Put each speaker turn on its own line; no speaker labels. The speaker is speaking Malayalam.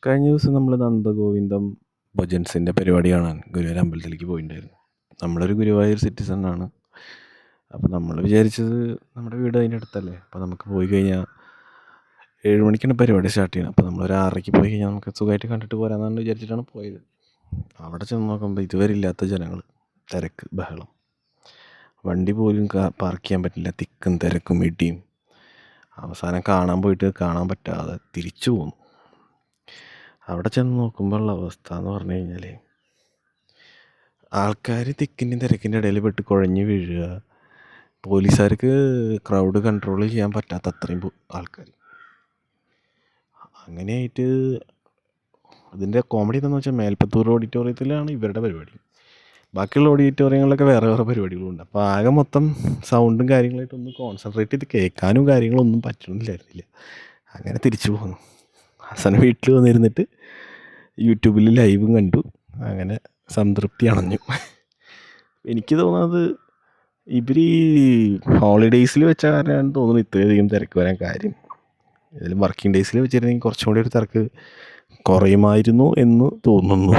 കഴിഞ്ഞ ദിവസം നമ്മൾ നന്ദഗോവിന്ദം ഭജൻസിൻ്റെ പരിപാടി കാണാൻ ഗുരുവായൂർ അമ്പലത്തിലേക്ക് പോയിട്ടുണ്ടായിരുന്നു. നമ്മളൊരു ഗുരുവായൂർ സിറ്റിസൺ. അപ്പോൾ നമ്മൾ വിചാരിച്ചത് നമ്മുടെ വീട് അതിൻ്റെ അടുത്തല്ലേ, അപ്പോൾ നമുക്ക് പോയി കഴിഞ്ഞാൽ 7 മണിക്കാണ് പരിപാടി സ്റ്റാർട്ട് ചെയ്യുന്നത്. അപ്പോൾ നമ്മളൊരു 6:30 പോയി കഴിഞ്ഞാൽ നമുക്ക് സുഖമായിട്ട് കണ്ടിട്ട് പോരാമെന്നാണ് വിചാരിച്ചിട്ടാണ് പോയത്. അവിടെ ചെന്ന് നോക്കുമ്പോൾ ഇതുവരെ ഇല്ലാത്ത ജനങ്ങൾ, തിരക്ക്, ബഹളം. വണ്ടി പോലും പാർക്ക് ചെയ്യാൻ പറ്റില്ല, തിക്കും തിരക്കും ഇടിയും. അവസാനം കാണാൻ പോയിട്ട് കാണാൻ പറ്റാതെ തിരിച്ചു പോന്നു. അവിടെ ചെന്ന് നോക്കുമ്പോഴുള്ള അവസ്ഥ എന്ന് പറഞ്ഞു കഴിഞ്ഞാൽ, ആൾക്കാർ തിക്കിൻ്റെയും തിരക്കിൻ്റെ ഇടയിൽ പെട്ട് കുഴഞ്ഞു വീഴുക. പോലീസുകാർക്ക് ക്രൗഡ് കൺട്രോൾ ചെയ്യാൻ പറ്റാത്ത അത്രയും ആൾക്കാർ. അങ്ങനെയായിട്ട് അതിൻ്റെ കോമഡി എന്താണെന്ന് വെച്ചാൽ, മേൽപ്പത്തൂർ ഓഡിറ്റോറിയത്തിലാണ് ഇവരുടെ പരിപാടി. ബാക്കിയുള്ള ഓഡിറ്റോറിയങ്ങളിലൊക്കെ വേറെ വേറെ പരിപാടികളുണ്ട്. അപ്പോൾ ആകെ മൊത്തം സൗണ്ടും കാര്യങ്ങളായിട്ടൊന്നും കോൺസെൻട്രേറ്റ് ചെയ്ത് കേൾക്കാനും കാര്യങ്ങളൊന്നും പറ്റണില്ലായിരുന്നില്ല. അങ്ങനെ തിരിച്ചു പോന്നു. അവസാനം വീട്ടിൽ വന്നിരുന്നിട്ട് യൂട്യൂബിൽ ലൈവും കണ്ടു. അങ്ങനെ സംതൃപ്തി അണഞ്ഞു. എനിക്ക് തോന്നുന്നത് ഇവർ ഈ ഹോളിഡേയ്സിൽ വെച്ച കാരണമാണ് തോന്നുന്നു ഇത്രയധികം തിരക്ക് വരാൻ കാര്യം. ഇതിൽ വർക്കിംഗ് ഡേയ്സിൽ വെച്ചിരുന്നെങ്കിൽ കുറച്ചും കൂടി ഒരു തിരക്ക് കുറയുമായിരുന്നു എന്ന് തോന്നുന്നു.